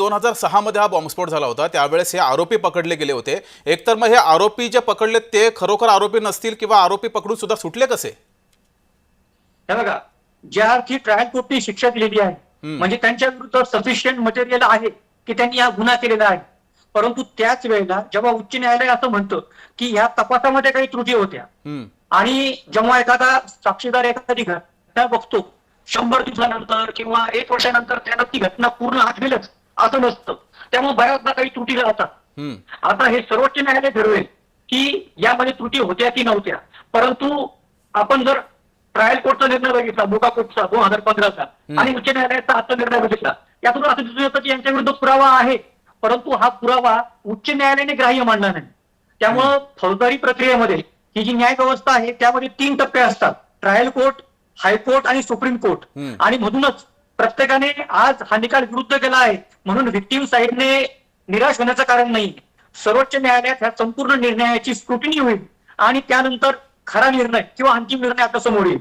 2006 मध्ये हा बॉम्बस्फोट झाला होता, त्यावेळेस हे आरोपी पकडले गेले होते. एकतर मग हे आरोपी जे पकडले ते खरोखर आरोपी नसतील किंवा आरोपी पकडून सुद्धा सुटले कसे? हे बघा, ज्या अर्थी ट्रायल कोर्टने शिक्षा दिलेली आहे, म्हणजे त्यांच्या विरुद्ध सफिशियंट मटेरियल आहे की त्यांनी हा गुन्हा केलेला आहे. परंतु त्याच वेळेला जेव्हा उच्च न्यायालय असं म्हणतं की ह्या तपासामध्ये काही त्रुटी होत्या आणि जेव्हा एखादा साक्षीदार एखादी घटना बघतो 100 दिवसानंतर किंवा 1 वर्षानंतर त्याला ती घटना पूर्ण आठवेलच असं नसतं. त्यामुळे बऱ्याचदा काही त्रुटी राहतात. आता हे सर्वोच्च न्यायालय ठरवेल की यामध्ये त्रुटी होत्या की नव्हत्या. परंतु आपण जर ट्रायल कोर्टचा निर्णय बघितला, मोठा कोर्टचा 2015चा आणि उच्च न्यायालयाचा आजचा निर्णय बघितला, यातून असं दिसून येतं की यांच्या विरुद्ध पुरावा आहे, परंतु हा पुरावा उच्च न्यायालयाने ग्राह्य मानला नाही. त्यामुळं फौजदारी प्रक्रियेमध्ये ही जी न्याय व्यवस्था आहे त्यामध्ये 3 टप्पे असतात: ट्रायल कोर्ट, हायकोर्ट आणि सुप्रीम कोर्ट. आणि मधूनच प्रत्येकाने आज हा निकाल विरुद्ध केला आहे म्हणून व्हिक्टीम साइडने निराश होण्याचं कारण नाही. सर्वोच्च न्यायालयात ह्या संपूर्ण निर्णयाची स्क्रुटिनी होईल आणि त्यानंतर खरा निर्णय किंवा अंतिम निर्णय आता समोर येईल.